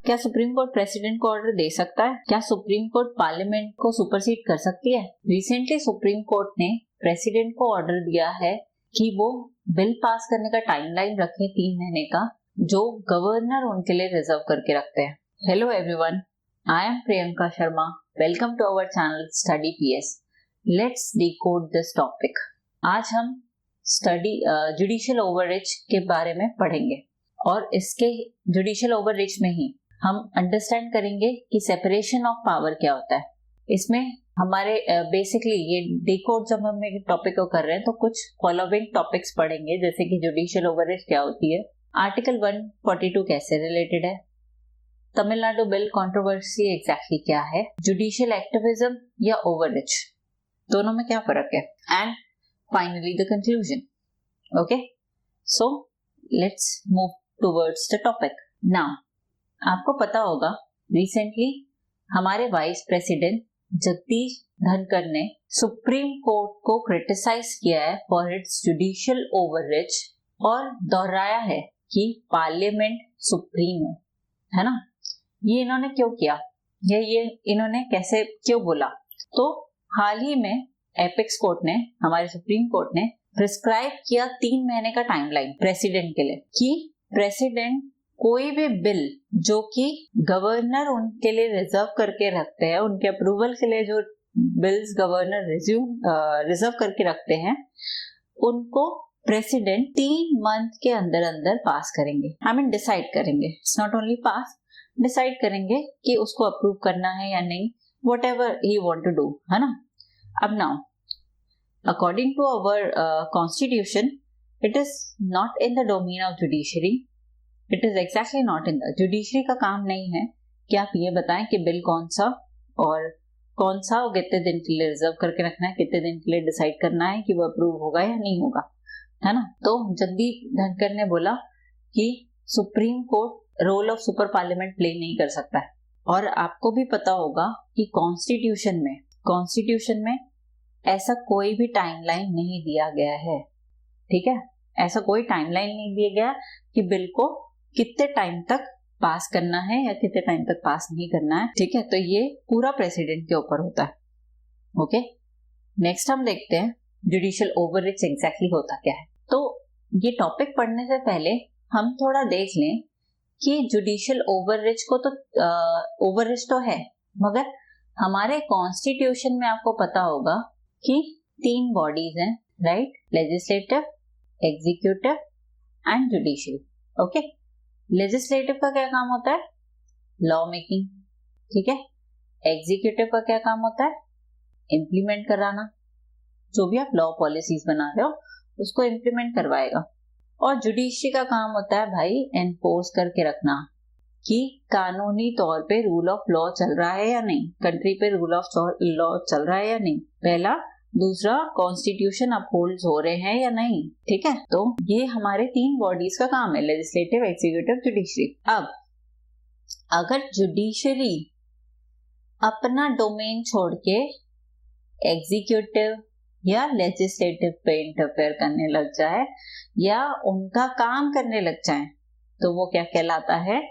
क्या supreme court president को order दे सकता है? क्या सुप्रीम कोर्ट पार्लियामेंट को सुपरसीड कर सकती है? रिसेंटली सुप्रीम कोर्ट ने प्रेसिडेंट को ऑर्डर दिया है कि वो बिल पास करने का टाइमलाइन रखे 3 महीने का, जो गवर्नर उनके लिए रिजर्व करके रखते हैं। Hello everyone, I am Priyanka Sharma. Welcome to our channel study PS. Let's decode this topic. आज हम जुडिशियल ओवररीच के बारे में पढ़ेंगे और इसके जुडिशियल ओवररीच में ही हम अंडरस्टैंड करेंगे कि सेपरेशन ऑफ पावर क्या होता है। इसमें हमारे बेसिकली ये डिकोड जब हम एक टॉपिक को कर रहे हैं तो कुछ फॉलोइंग टॉपिक्स पढ़ेंगे, जैसे कि जुडिशियल ओवररीच क्या होती है, आर्टिकल 142 कैसे रिलेटेड है, तमिलनाडु बिल कंट्रोवर्सी एग्जैक्टली क्या है, जुडिशियल एक्टिविज्म या ओवररीच, दोनों में क्या फर्क है, and finally the conclusion. Okay, so let's move towards the topic. Now आपको पता होगा रिसेंटली हमारे वाइस प्रेसिडेंट जगदीश धनखड़ ने सुप्रीम कोर्ट को क्रिटिसाइज किया है फॉर इट्स जुडिशियल ओवररीच और दोहराया है कि पार्लियामेंट सुप्रीम है ना। ये इन्होंने क्यों किया, ये इन्होंने कैसे क्यों बोला? तो हाल ही में एपेक्स कोर्ट ने, हमारे सुप्रीम कोर्ट ने प्रिस्क्राइब किया 3 महीने का टाइमलाइन प्रेसिडेंट के लिए कि प्रेसिडेंट कोई भी बिल जो कि गवर्नर उनके लिए रिजर्व करके रखते हैं, उनके अप्रूवल के लिए जो बिल्स गवर्नर रिजर्व करके रखते हैं, उनको प्रेसिडेंट 3 मंथ के अंदर अंदर पास करेंगे। डिसाइड करेंगे, it's not only pass, decide करेंगे कि उसको अप्रूव करना है या नहीं, whatever he want to do, है ना। अब now according to our constitution it is not in the domain of judiciary, it is exactly not in the judiciary का काम नहीं है कि आप ये बताएं कि बिल कौन सा और कौन सा और कितने दिन के लिए रिजर्व करके रखना है, कितने दिन के लिए डिसाइड करना है कि वो अप्रूव होगा या नहीं होगा, है ना। तो जगदीश धनखड़ ने बोला कि supreme court role of super parliament play नहीं कर सकता है। और आपको भी पता होगा कि कॉन्स्टिट्यूशन में ऐसा कोई भी टाइमलाइन नहीं दिया गया है, ठीक है। ऐसा कोई टाइमलाइन नहीं दिया गया कि बिल को कितने टाइम तक पास करना है या कितने टाइम तक पास नहीं करना है, ठीक है। तो ये पूरा प्रेसिडेंट के ऊपर होता है। ओके, नेक्स्ट हम देखते हैं जुडिशियल ओवररीच एग्जैक्टली होता क्या है। तो ये टॉपिक पढ़ने से पहले हम थोड़ा देख लें कि जुडिशियल ओवररीच को तो ओवररीच तो है, मगर हमारे कॉन्स्टिट्यूशन में आपको पता होगा कि 3 बॉडीज हैं, right, legislative, executive and judiciary. Okay, legislative का क्या काम होता है? लॉ मेकिंग, ठीक है। एग्जीक्यूटिव का क्या काम होता है? इम्प्लीमेंट कराना, जो भी आप लॉ पॉलिसीज बना रहे हो उसको इम्प्लीमेंट करवाएगा। और जुडिशरी का काम होता है भाई एनफोर्स करके रखना कि कानूनी तौर पे रूल ऑफ लॉ चल रहा है या नहीं, कंट्री पे रूल ऑफ लॉ चल रहा है या नहीं, पहला। दूसरा, कॉन्स्टिट्यूशन अपहोल्ड हो रहे हैं या नहीं, ठीक है। तो ये हमारे 3 बॉडीज का काम है, लेजिस्लेटिव, एग्जीक्यूटिव, जुडिशरी। अब अगर जुडिशरी अपना डोमेन छोड़ के एग्जीक्यूटिव या लेजिस्लेटिव पे इंटरफेयर करने लग जाए या उनका काम करने लग जाए, तो वो क्या कहलाता है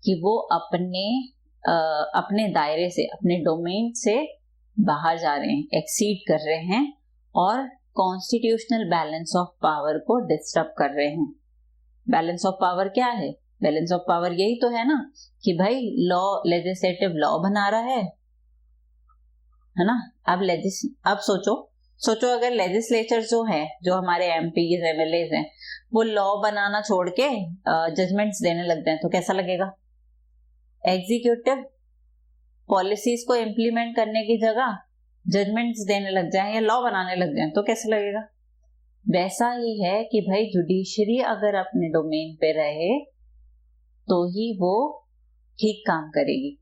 कि वो अपने दायरे से, अपने डोमेन से बाहर जा रहे हैं, एक्सीड कर रहे हैं और कॉन्स्टिट्यूशनल बैलेंस ऑफ पावर को डिस्टर्ब कर रहे हैं। बैलेंस ऑफ पावर क्या है? बैलेंस ऑफ पावर यही तो है ना कि भाई लेजिस्लेटिव लॉ बना रहा है ना। अब सोचो अगर लेजिस्लेचर जो है, जो हमारे एमपीज एमएलएज हैं, वो लॉ बनाना छोड़ के जजमेंट्स देने लग जाए तो कैसा लगेगा? एग्जीक्यूटिव पॉलिसीज को इम्प्लीमेंट करने की जगह जजमेंट्स देने लग जाएं या लॉ बनाने लग जाएं तो कैसा लगेगा? वैसा ही है कि भाई जुडिशरी अगर अपने डोमेन पे रहे तो ही वो ठीक काम करेगी।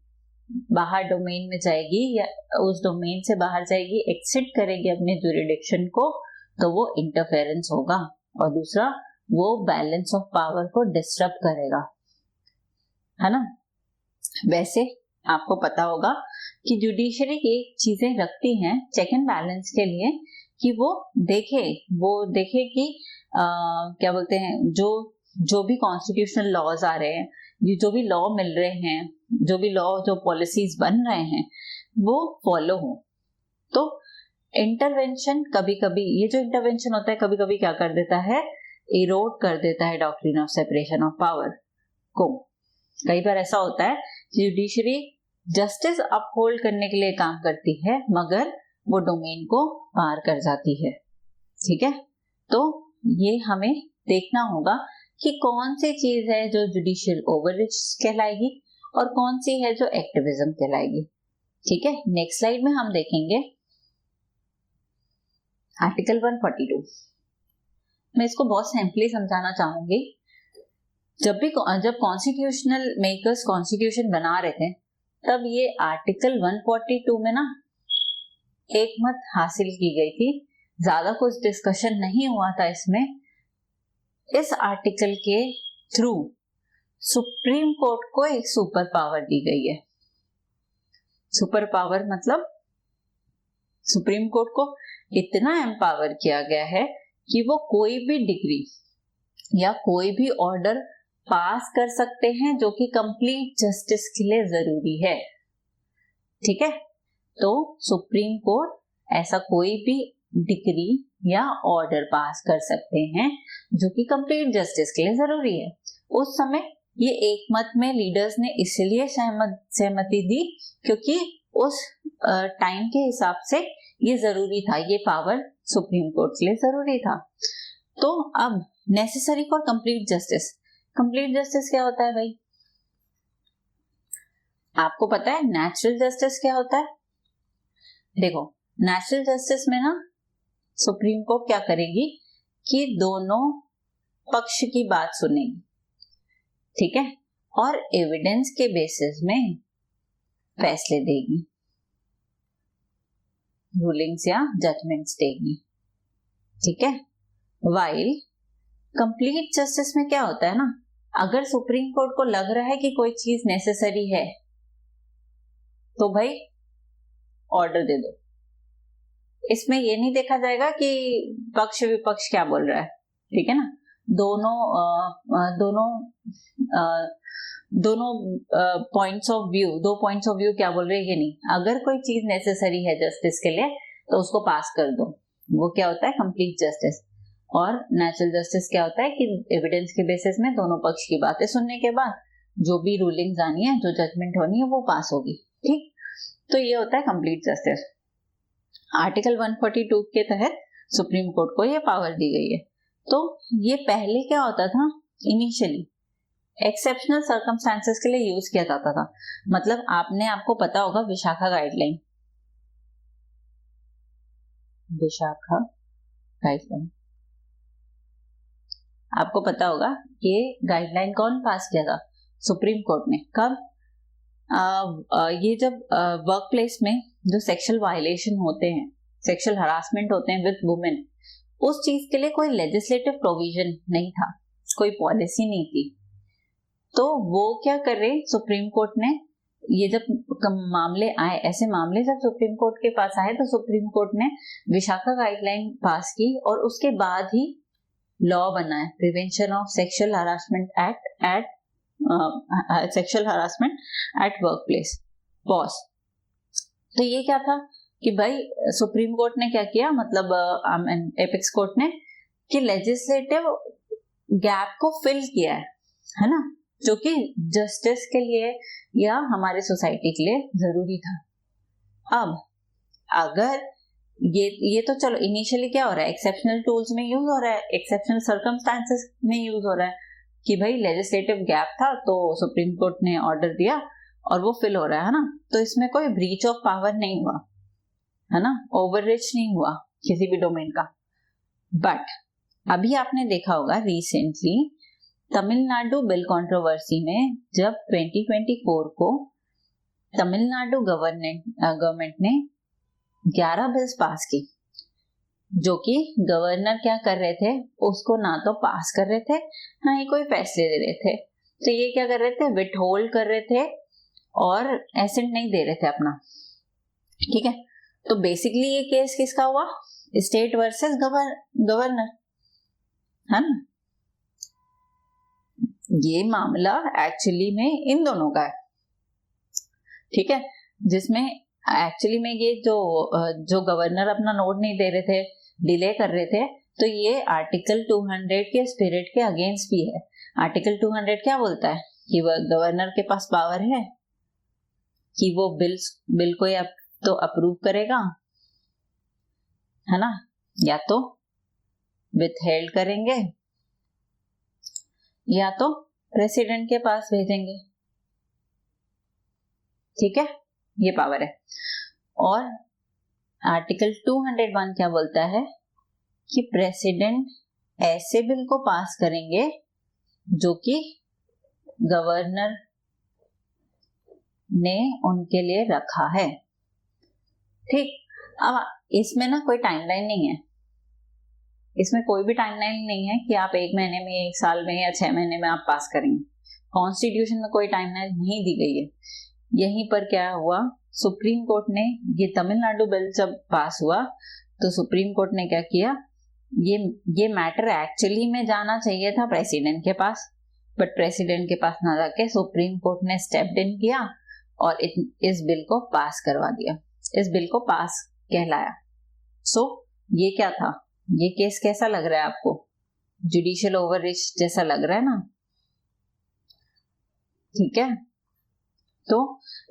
बाहर डोमेन में जाएगी या उस डोमेन से बाहर जाएगी, एक्सिट करेगी अपने जुरिडिक्शन को, तो वो इंटरफेरेंस होगा। और दूसरा, वो बैलेंस ऑफ पावर को डिस्टर्ब करेगा, है ना। वैसे आपको पता होगा कि जुडिशरी की चीजें रखती हैं चेक एंड बैलेंस के लिए कि वो देखे कि क्या बोलते हैं, जो जो भी कॉन्स्टिट्यूशनल लॉज आ रहे हैं, ये जो भी लॉ मिल रहे हैं, जो भी लॉ, जो पॉलिसीज बन रहे हैं, वो फॉलो हो। तो इंटरवेंशन कभी कभी, ये जो इंटरवेंशन होता है कभी कभी क्या कर देता है, इरोड कर देता है doctrine of separation of power को। कई बार ऐसा होता है जुडिशरी जस्टिस अपहोल्ड करने के लिए काम करती है, मगर वो डोमेन को पार कर जाती है। ठीक है, तो ये हमें देखना होगा कि कौन सी चीज है जो जुडिशियल ओवररीच कहलाएगी और कौन सी है जो एक्टिविज्म कहलाएगी। ठीक है, नेक्स्ट स्लाइड में हम देखेंगे आर्टिकल 142। मैं इसको बहुत सिंपली समझाना चाहूंगी। जब कॉन्स्टिट्यूशनल मेकर्स कॉन्स्टिट्यूशन बना रहे थे, तब ये आर्टिकल 142 में ना एक मत हासिल की गई थी, ज्यादा कुछ डिस्कशन नहीं हुआ था इसमें। इस आर्टिकल के थ्रू सुप्रीम कोर्ट को एक सुपर पावर दी गई है। सुपर पावर मतलब सुप्रीम कोर्ट को इतना एम्पावर किया गया है कि वो कोई भी डिग्री या कोई भी ऑर्डर पास कर सकते हैं जो कि कंप्लीट जस्टिस के लिए जरूरी है। ठीक है, तो सुप्रीम कोर्ट ऐसा कोई भी डिग्री या ऑर्डर पास कर सकते हैं जो कि कंप्लीट जस्टिस के लिए जरूरी है। उस समय ये एक मत में लीडर्स ने इसलिए सहमति दी क्योंकि उस टाइम के हिसाब से ये जरूरी था, ये पावर सुप्रीम कोर्ट के लिए जरूरी था। तो अब necessary for complete justice, complete justice क्या होता है भाई? आपको पता है नेचुरल जस्टिस क्या होता है? देखो, नेचुरल जस्टिस में ना सुप्रीम कोर्ट क्या करेगी कि दोनों पक्ष की बात सुनेगी, ठीक है, और एविडेंस के बेसिस में फैसले देगी, रूलिंग्स या जजमेंट्स देगी। ठीक है, वाइल कंप्लीट जस्टिस में क्या होता है ना, अगर सुप्रीम कोर्ट को लग रहा है कि कोई चीज नेसेसरी है तो भाई ऑर्डर दे दो। इसमें ये नहीं देखा जाएगा कि पक्ष विपक्ष क्या बोल रहा है, ठीक है ना, दोनों पॉइंट्स ऑफ व्यू, दो पॉइंट्स ऑफ व्यू क्या बोल रहे हैं ये नहीं। अगर कोई चीज नेसेसरी है जस्टिस के लिए तो उसको पास कर दो, वो क्या होता है कंप्लीट जस्टिस। और नेचुरल जस्टिस क्या होता है कि एविडेंस के बेसिस में दोनों पक्ष की बातें सुनने के बाद जो भी रूलिंग्स आनी है, जो जजमेंट होनी है वो पास होगी। ठीक, तो ये होता है कंप्लीट जस्टिस। आर्टिकल 142 के तहत सुप्रीम कोर्ट को ये पावर दी गई है। तो ये पहले क्या होता था, इनिशियली एक्सेप्शनल सर्कमस्टांसेस के लिए यूज किया जाता था। मतलब आपको पता होगा विशाखा गाइडलाइन, विशाखा गाइडलाइन आपको पता होगा ये गाइडलाइन कौन पास किया था? सुप्रीम कोर्ट ने। कब? ये जब वर्क प्लेस में जो सेक्सुअल वायलेशन होते हैं, सेक्सुअल हरासमेंट होते हैं विद वुमेन, उस चीज के लिए कोई लेजिस्लेटिव प्रोविजन नहीं था, कोई पॉलिसी नहीं थी। तो वो क्या कर रहे, सुप्रीम कोर्ट ने ये जब मामले आए, ऐसे मामले जब सुप्रीम कोर्ट के पास आए तो सुप्रीम कोर्ट ने विशाखा गाइडलाइन पास की और उसके बाद ही लॉ बना है prevention of sexual harassment act sexual harassment at work place, POSH. तो ये क्या था कि भाई सुप्रीम कोर्ट ने क्या किया, मतलब एपेक्स कोर्ट ने, कि लेजिस्लेटिव गैप को फिल किया है ना, जो कि जस्टिस के लिए या हमारे सोसाइटी के लिए जरूरी था। अब अगर ये तो चलो इनिशियली क्या हो रहा है, एक्सेप्शनल टूल्स में यूज हो रहा है, एक्सेप्शनल सर्कमस्टांसेस में यूज हो रहा है कि भाई लेजिस्लेटिव गैप था तो सुप्रीम कोर्ट ने ऑर्डर दिया और वो फिल हो रहा है ना, तो इसमें कोई ब्रीच ऑफ पावर नहीं हुआ है ना, ओवररीच नहीं हुआ किसी भी डोमेन का। बट अभी आपने देखा होगा रिसेंटली तमिलनाडु बिल कंट्रोवर्सी में जब 2024 को तमिलनाडु गवर्नमेंट ने 11 बिल्स पास की, जो कि गवर्नर क्या कर रहे थे, उसको ना तो पास कर रहे थे ना ही कोई फैसले दे रहे थे। तो ये क्या कर रहे थे, विथ होल्ड कर रहे थे और एसेंट नहीं दे रहे थे अपना। ठीक है, तो बेसिकली ये केस किसका हुआ, स्टेट वर्सेस गवर्नर, है ना। ये मामला एक्चुअली में इन दोनों का है, ठीक है, जिसमें एक्चुअली में ये जो गवर्नर अपना नोट नहीं दे रहे थे, डिले कर रहे थे, तो ये आर्टिकल 200 के स्पिरिट के अगेंस्ट भी है। आर्टिकल 200 क्या बोलता है कि वह गवर्नर के पास पावर है कि वो बिल को या तो अप्रूव करेगा, है ना, या तो विथहेल्ड करेंगे, या तो प्रेसिडेंट के पास भेजेंगे, ठीक है, ये पावर है। और आर्टिकल 201 क्या बोलता है कि प्रेसिडेंट ऐसे बिल को पास करेंगे जो कि गवर्नर ने उनके लिए रखा है, ठीक। अब इसमें ना कोई टाइमलाइन नहीं है, इसमें कोई भी टाइमलाइन नहीं है कि आप 1 महीने में, 1 साल में या 6 महीने में आप पास करेंगे। कॉन्स्टिट्यूशन में कोई टाइमलाइन नहीं दी गई है। यहीं पर क्या हुआ, सुप्रीम कोर्ट ने ये तमिलनाडु बिल जब पास हुआ तो सुप्रीम कोर्ट ने क्या किया, ये मैटर एक्चुअली में जाना चाहिए था प्रेसिडेंट के पास, बट प्रेसिडेंट के पास ना जाके सुप्रीम कोर्ट ने स्टेप्ड इन किया और इस बिल को पास करवा दिया। इस बिल को पास कहलाया। सो ये क्या था, ये केस कैसा लग रहा है आपको? जुडिशियल ओवररीच जैसा लग रहा है ना, ठीक है। तो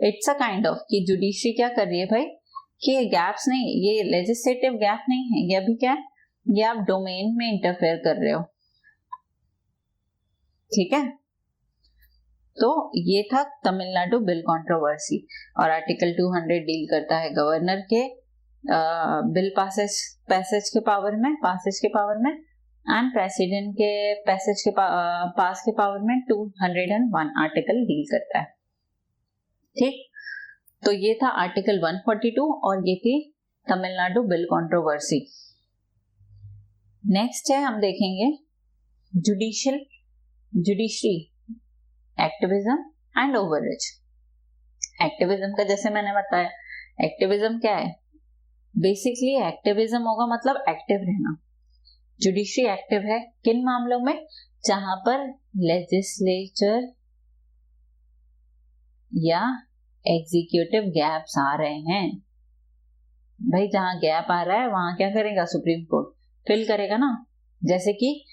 इट्स अ काइंड ऑफ कि जुडिशरी क्या कर रही है भाई, कि ये गैप्स नहीं, ये लेजिस्लेटिव गैप नहीं है, ये अभी क्या है, ये आप डोमेन में इंटरफेयर कर रहे हो, ठीक है। तो ये था तमिलनाडु बिल कंट्रोवर्सी। और आर्टिकल 200 डील करता है गवर्नर के बिल पैसेज के पावर में एंड प्रेसिडेंट के पैसेज के पास के पावर में 201 आर्टिकल डील करता है, ठीक। तो ये था आर्टिकल 142 और ये थी तमिलनाडु बिल कंट्रोवर्सी। नेक्स्ट है, हम देखेंगे judiciary activism and overreach. Activism का जैसे मैंने बताया, एक्टिविज्म क्या है, बेसिकली एक्टिविज्म होगा मतलब एक्टिव रहना। जुडिशरी एक्टिव है किन मामलों में, जहां पर लेजिस्लेचर या एग्जीक्यूटिव गैप्स आ रहे हैं। भाई जहां गैप आ रहा है वहां क्या करेगा, सुप्रीम कोर्ट फिल करेगा ना। जैसे कि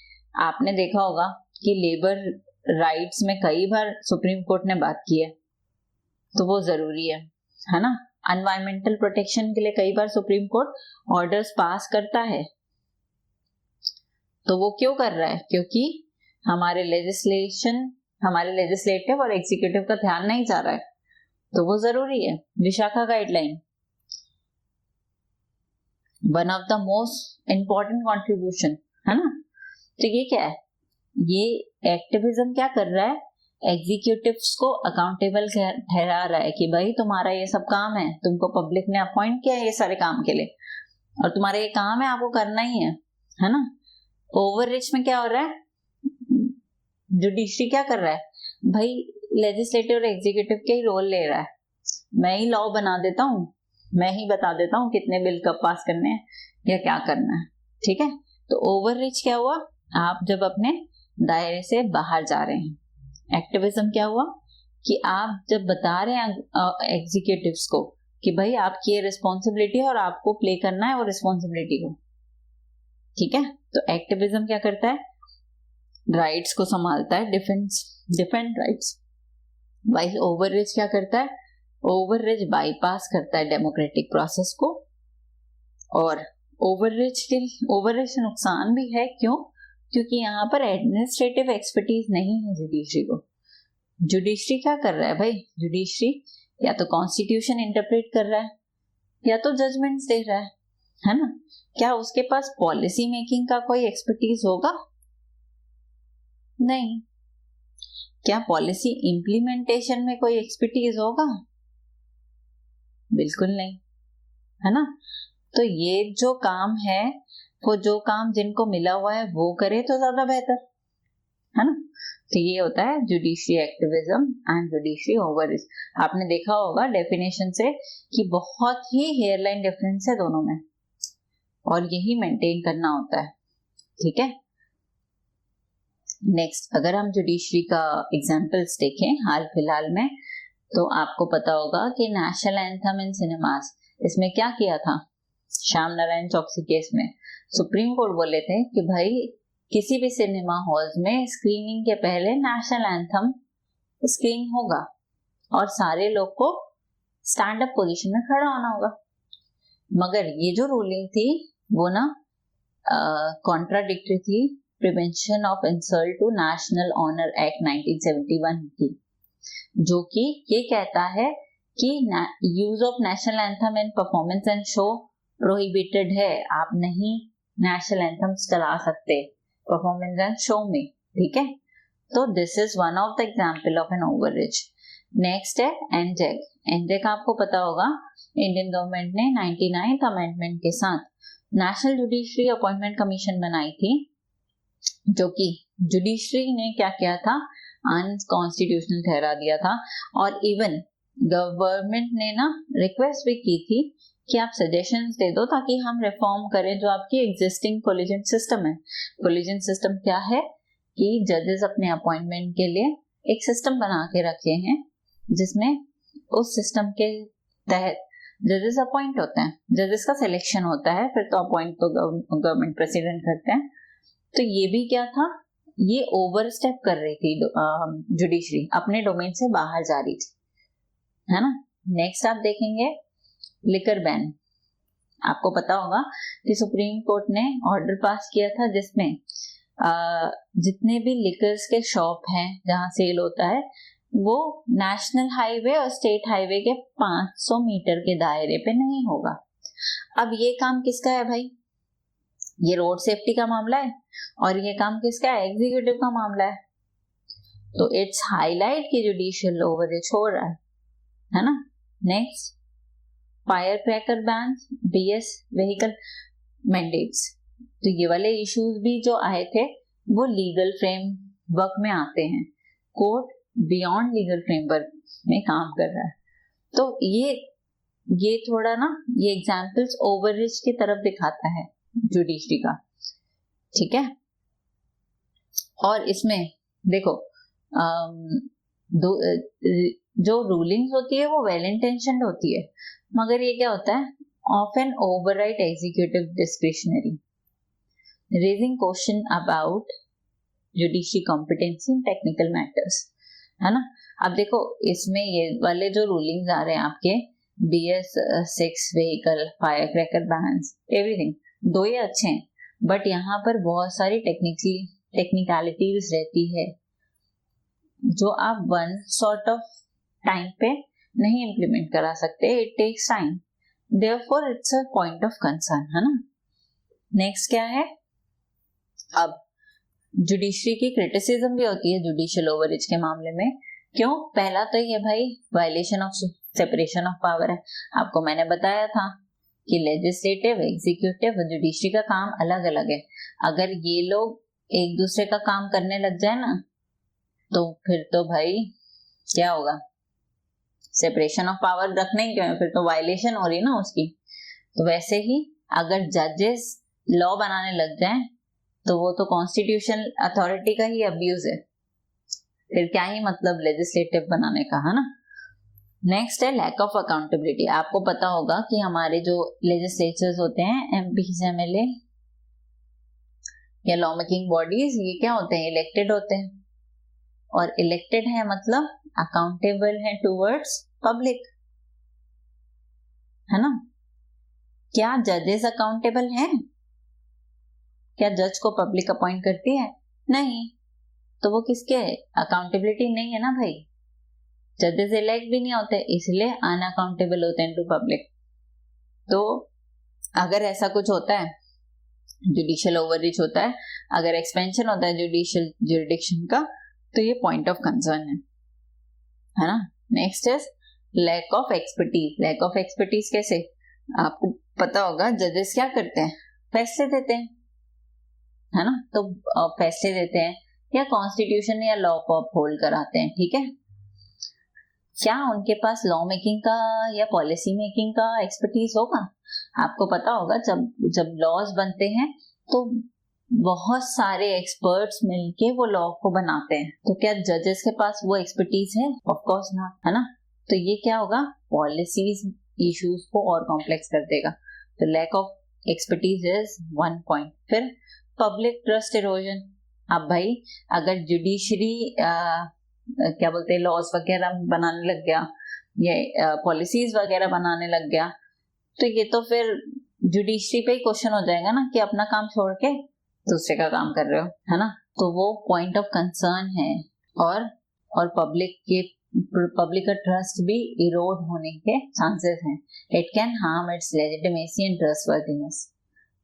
आपने देखा होगा कि लेबर राइट्स में कई बार सुप्रीम कोर्ट ने बात की है, तो वो जरूरी है ना। एनवायरमेंटल प्रोटेक्शन के लिए कई बार सुप्रीम कोर्ट ऑर्डर्स पास करता है, तो वो क्यों कर रहा है, क्योंकि हमारे लेजिस्लेटिव और एग्जीक्यूटिव का ध्यान नहीं जा रहा है, तो वो जरूरी है। Vishakha guideline one of the most important contribution, है ना। तो ये क्या है, ये एक्टिविज्म क्या कर रहा है, एग्जीक्यूटिव्स को अकाउंटेबल ठहरा रहा है कि भाई तुम्हारा ये सब काम है, तुमको पब्लिक ने अपॉइंट किया है ये सारे काम के लिए, और तुम्हारा ये काम है, आपको करना ही है ना। ओवररीच में क्या हो रहा है, जुडिशरी क्या कर रहा है, भाई लेजिस्लेटिव और एग्जीक्यूटिव के ही रोल ले रहा है। मैं ही लॉ बना देता हूँ, मैं ही बता देता हूँ कितने बिल कब पास करने हैं या क्या करना है, ठीक है। तो ओवररीच क्या हुआ, आप जब अपने दायरे से बाहर जा रहे हैं। एक्टिविज्म क्या हुआ कि आप जब बता रहे हैं एग्जीक्यूटिव्स को कि भाई आपकी ये रिस्पॉन्सिबिलिटी है और आपको प्ले करना है वो रिस्पॉन्सिबिलिटी को, ठीक है। तो एक्टिविज्म क्या करता है, राइट्स को संभालता है, डिफेंड राइट्स। वाइल ओवररीच क्या करता है, ओवररीच बाईपास करता है डेमोक्रेटिक प्रोसेस को। और ओवररीच से नुकसान भी है, क्यों, क्योंकि यहाँ पर एडमिनिस्ट्रेटिव एक्सपर्टीज नहीं है जुडिशरी को। जुडिशरी क्या कर रहा है भाई, जुडिशरी या तो कॉन्स्टिट्यूशन इंटरप्रेट कर रहा है या तो जजमेंट्स दे रहा है ना। क्या उसके पास पॉलिसी मेकिंग का कोई एक्सपर्टीज होगा? नहीं। क्या पॉलिसी इंप्लीमेंटेशन में कोई एक्सपर्टीज होगा? बिल्कुल नहीं, है ना। तो ये जो काम है, वो जो काम जिनको मिला हुआ है वो करे तो ज्यादा बेहतर, है ना। तो ये होता है judiciary activism and judiciary overreach. आपने देखा होगा डेफिनेशन से कि बहुत ही हेयरलाइन डिफरेंस है दोनों में, और यही मेंटेन करना होता है, ठीक है। नेक्स्ट अगर हम जुडिशरी का एग्जाम्पल्स देखें हाल फिलहाल में, तो आपको पता होगा कि नेशनल एंथम इन सिनेमास, इसमें क्या किया था श्याम नारायण चौकसी केस में, सुप्रीम कोर्ट बोले थे कि भाई किसी भी सिनेमा हॉल्स में स्क्रीनिंग के पहले नेशनल एंथम स्क्रीन होगा और सारे लोग को स्टैंड अप पोजीशन में खड़ा होना होगा। मगर ये जो रूलिंग थी वो ना कॉन्ट्राडिक्टरी थी prevention of insult to national honour act 1971 की, जो कि ये कहता है कि use of national anthem in performance and show prohibited है। आप नहीं नेशनल एंथम चला सकते परफॉर्मेंस एंड शो में, ठीक है। तो this is one of the example of an overreach. Next है एनजेक। एनजेक आपको पता होगा इंडियन गवर्नमेंट ने 99th अमेंडमेंट के साथ नेशनल जुडिशरी अपॉइंटमेंट कमीशन बनाई थी, जो कि जुडिशरी ने क्या किया था, अनकॉन्स्टिट्यूशनल ठहरा दिया था। और इवन गवर्नमेंट ने ना रिक्वेस्ट भी की थी कि आप सजेशंस दे दो ताकि हम रिफॉर्म करें जो आपकी एग्जिस्टिंग कोलिजन सिस्टम है। कोलिजन सिस्टम क्या है कि जजेस अपने अपॉइंटमेंट के लिए एक सिस्टम बना के रखे हैं जिसमें उस सिस्टम के तहत जजेस अपॉइंट होते हैं, जजेस का सिलेक्शन होता है, फिर तो अपॉइंट तो गवर्नमेंट प्रेसिडेंट करते हैं। तो ये भी क्या था, ये ओवर स्टेप कर रही थी जुडिशरी, अपने डोमेन से बाहर जा रही थी, है ना। नेक्स्ट आप देखेंगे लिकर बैन। आपको पता होगा कि सुप्रीम कोर्ट ने ऑर्डर पास किया था जिसमें जितने भी लिकर्स के शॉप हैं जहां सेल होता है वो नेशनल हाईवे और स्टेट हाईवे के 500 मीटर के दायरे पे नहीं होगा। अब ये काम किसका है भाई, ये रोड सेफ्टी का मामला है और ये काम किसका है, एग्जीक्यूटिव का मामला है। तो इट्स हाईलाइट की जुडिशियल ओवररीच हो रहा है ना। Next fire cracker ban, BS vehicle mandates. तो ये वाले इश्यूज भी जो आए थे वो लीगल फ्रेमवर्क में आते हैं, कोर्ट बियॉन्ड लीगल फ्रेमवर्क में काम कर रहा है। तो ये थोड़ा ना ये एग्जांपल्स ओवररीच की तरफ दिखाता है जुडिशरी का, ठीक है। और इसमें देखो जो रूलिंग्स होती है वो वेल इंटेंशन्ड होती है, मगर ये क्या होता है, often override executive discretionary, raising question about judiciary competency in technical matters, है ना। अब देखो इसमें ये वाले जो रूलिंग्स आ रहे हैं आपके BS6 vehicle, fire cracker bans, everything, दो ये अच्छे हैं, बट यहाँ पर बहुत सारी टेक्निकलिटीज रहती है जो आप वन सॉर्ट ऑफ टाइम पे नहीं इम्प्लीमेंट करा सकते, it takes time, therefore it's a point of concern, है ना। नेक्स्ट क्या है, अब जुडिशरी की क्रिटिसिज्म भी होती है जुडिशियल ओवररीच के मामले में। क्यों, पहला तो ये भाई violation of separation of power है। आपको मैंने बताया था कि लेजिस्लेटिव, एग्जीक्यूटिव और जुडिशरी का काम अलग अलग है। अगर ये लोग एक दूसरे का काम करने लग जाए ना तो फिर तो भाई क्या होगा, सेपरेशन ऑफ पावर रखने ही क्यों है, फिर तो वायलेशन हो रही है ना उसकी। तो वैसे ही अगर जजेस लॉ बनाने लग जाएं तो वो तो कॉन्स्टिट्यूशनल अथॉरिटी का ही अब्यूज है, फिर क्या ही मतलब लेजिस्लेटिव बनाने का, है ना। नेक्स्ट है लैक ऑफ अकाउंटेबिलिटी। आपको पता होगा कि हमारे जो लेजिस्लेचर्स होते हैं, एमपीज, एमएलए या लॉ मेकिंग बॉडीज, ये क्या होते हैं, इलेक्टेड होते हैं, और इलेक्टेड है मतलब अकाउंटेबल है टूवर्ड्स पब्लिक, है ना। क्या जजेस अकाउंटेबल हैं? क्या जज को पब्लिक अपॉइंट करती है? नहीं, तो वो किसके अकाउंटेबिलिटी नहीं है ना भाई। जजेस इलेक्ट भी नहीं होते, इसलिए अनअकाउंटेबल होते हैं टू पब्लिक। तो अगर ऐसा कुछ होता है, जुडिशियल ओवररीच होता है, अगर एक्सपेंशन होता है जुडिशियल जुरिडिक्शन का, तो ये पॉइंट ऑफ कंसर्न है ना। Next is lack of expertise. Lack of expertise कैसे, आपको पता होगा जजेस क्या करते हैं, फैसले देते हैं, है ना। तो फैसले देते हैं या कॉन्स्टिट्यूशन या लॉ को अपहोल्ड कराते हैं, ठीक है। क्या उनके पास लॉ मेकिंग का या पॉलिसी मेकिंग का एक्सपर्टीज होगा? आपको पता होगा जब लॉज बनते हैं तो बहुत सारे एक्सपर्ट्स मिलके वो लॉ को बनाते हैं, तो क्या जजेस के पास वो एक्सपर्टीज है? ऑफ कोर्स ना, है ना। तो ये क्या होगा, पॉलिसीज इश्यूज को और कॉम्प्लेक्स कर देगा। तो lack of expertise is one point. फिर पब्लिक ट्रस्ट इरोजन। अब भाई अगर जुडिशरी क्या बोलते हैं लॉज वगैरह बनाने लग गया, ये पॉलिसीज वगैरह बनाने लग गया, तो ये तो फिर जुडिशरी पे ही क्वेश्चन हो जाएगा ना कि अपना काम छोड़ के दूसरे का काम कर रहे हो, है ना। तो वो पॉइंट ऑफ कंसर्न है। और पब्लिक का ट्रस्ट भी इरोड होने के चांसेस हैं। It can harm it's legitimacy and trustworthiness,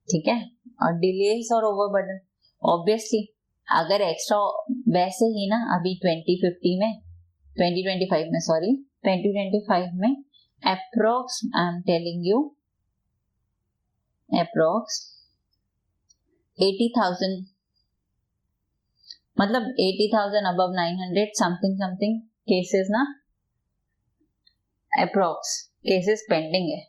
ठीक है। और डिलेस और ओवरबर्डन, ऑब्वियसली अगर एक्स्ट्रा, वैसे ही ना अभी 2025 में approx I am telling you approx 80,000, मतलब 80,000 above 900 समथिंग केसेस ना, अप्रोक्स केसेस पेंडिंग है।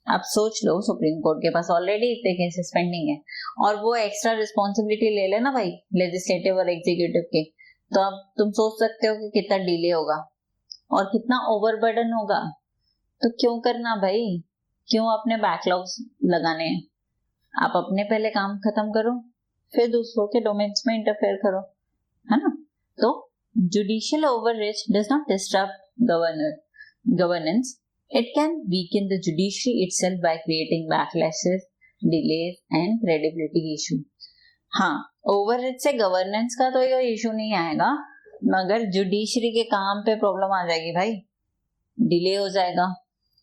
आप सोच लो, सुप्रीम कोर्ट के पास ऑलरेडी इतने केसेस पेंडिंग है, और वो एक्स्ट्रा रिस्पॉन्सिबिलिटी ले लेना भाई लेजिस्लेटिव और एग्जीक्यूटिव के, तो अब तुम सोच सकते हो कि कितना डिले होगा और कितना ओवरबर्डन होगा। तो क्यों करना भाई, क्यों अपने बैकलॉग्स लगाने हैं? आप अपने पहले काम खत्म करो, फिर दूसरों के डोमेन्स में इंटरफेयर करो, है ना। तो judicial overreach does not disturb governance, it can weaken the judiciary itself by creating backlashes, delays and credibility issue. हाँ, ओवररीच से गवर्नेंस का तो ये इशू नहीं आएगा, मगर जुडिशरी के काम पे प्रॉब्लम आ जाएगी भाई, डिले हो जाएगा,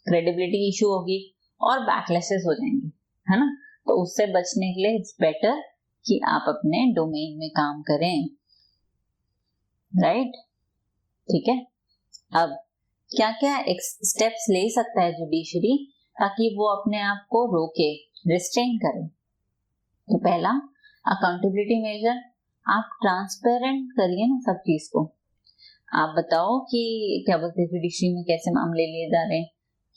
क्रेडिबिलिटी इशू होगी और बैकलैशेस हो जाएंगे, है ना। तो उससे बचने के लिए इट्स बेटर कि आप अपने डोमेन में काम करें, राइट, ठीक है। अब क्या क्या स्टेप्स ले सकता है जुडिशरी ताकि वो अपने आप को रोके, रिस्ट्रेन करे? तो पहला, अकाउंटेबिलिटी मेजर। आप ट्रांसपेरेंट करिए ना सब चीज को। आप बताओ कि क्या बोलते हैं जुडिशरी में कैसे मामले लिए जा रहे हैं,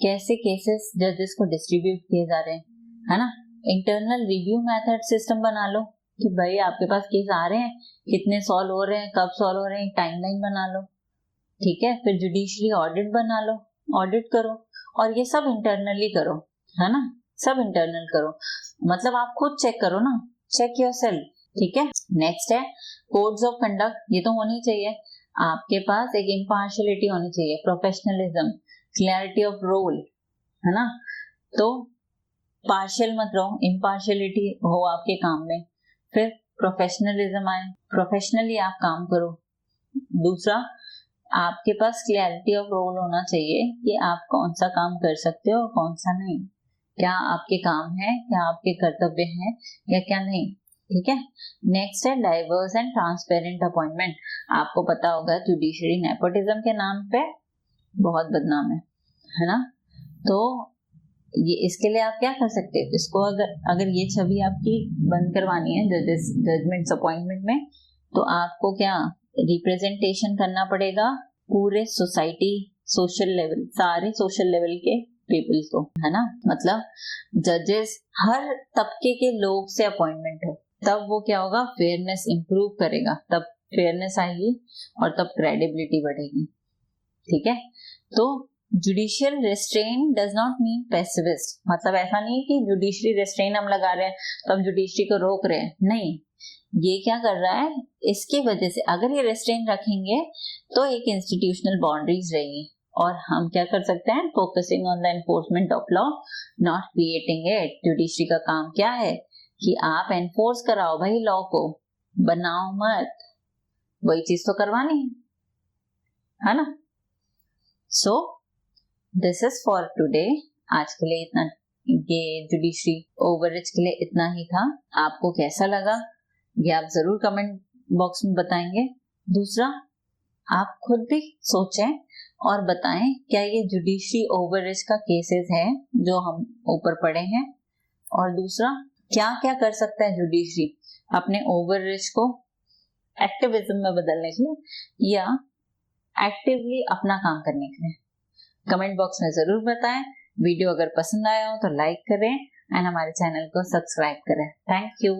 कैसे केसेस जजेस को डिस्ट्रीब्यूट किए जा रहे हैं, है ना। इंटरनल रिव्यू मेथड सिस्टम बना लो कि भाई आपके पास केस आ रहे हैं, कितने सॉल्व हो रहे हैं, कब सॉल्व हो रहे हैं, टाइमलाइन बना लो, ठीक है। फिर जुडिशरी ऑडिट बना लो, ऑडिट करो, और ये सब इंटरनली करो, है ना, सब इंटरनल करो। मतलब आप खुद चेक करो ना, चेक योरसेल्फ, ठीक है। नेक्स्ट है कोड्स ऑफ कंडक्ट। ये तो होनी चाहिए आपके पास, एक इम्पार्शियलिटी होनी चाहिए, प्रोफेशनलिज्म, क्लैरिटी ऑफ रोल, है ना। तो पार्शियल मत रहो, इम्पार्शियलिटी हो आपके काम में। फिर प्रोफेशनलिज्म आए, प्रोफेशनली आप काम करो। दूसरा, आपके पास क्लैरिटी ऑफ रोल होना चाहिए कि आप कौन सा काम कर सकते हो और कौन सा नहीं, क्या आपके काम है, क्या आपके कर्तव्य हैं या क्या नहीं, ठीक है। नेक्स्ट है डाइवर्स एंड ट्रांसपेरेंट अपॉइंटमेंट। आपको पता होगा जुडिशरी नेपोटिज्म के नाम पे बहुत बदनाम है ना। तो ये इसके लिए आप क्या कर सकते हो, इसको अगर ये छवि आपकी बंद करवानी है जजमेंट्स अपॉइंटमेंट में, तो आपको क्या रिप्रेजेंटेशन करना पड़ेगा पूरे सोसाइटी, सोशल लेवल, सारे सोशल लेवल के पीपल्स को, है ना। मतलब जजेस हर तबके के लोग से अपॉइंटमेंट हो, तब वो क्या होगा, फेयरनेस इंप्रूव करेगा, तब फेयरनेस आएगी और तब क्रेडिबिलिटी बढ़ेगी, ठीक है। तो judicial restraint does not mean passivist, मतलब ऐसा नहीं कि जुडिशरी रेस्ट्रेन हम लगा रहे हैं तो हम जुडिशरी को रोक रहे हैं, नहीं। ये क्या कर रहा है, इसकी वजह से अगर ये रेस्ट्रेन रखेंगे तो एक इंस्टीट्यूशनल बाउंड्रीज रहेगी, और हम क्या कर सकते हैं, focusing on the enforcement of law, not creating it. Judiciary का काम क्या है कि आप एनफोर्स कराओ भाई लॉ को, बनाओ मत, वही चीज तो करवानी है ना। So this is for today. आज के लिए इतना, ये जुडिशरी ओवररीच के लिए इतना ही था। आपको कैसा लगा ये आप जरूर कमेंट बॉक्स में बताएंगे। दूसरा, आप खुद भी सोचें और बताएं क्या ये जुडिशरी ओवररीच का केसेस है जो हम ऊपर पढ़े हैं, और दूसरा क्या क्या कर सकता है जुडिशरी अपने ओवररीच को एक्टिविज्म में बदलने के लिए या एक्टिवली अपना काम करने के लिए। कमेंट बॉक्स में जरूर बताएं। वीडियो अगर पसंद आया हो तो लाइक करें एंड हमारे चैनल को सब्सक्राइब करें। Thank you.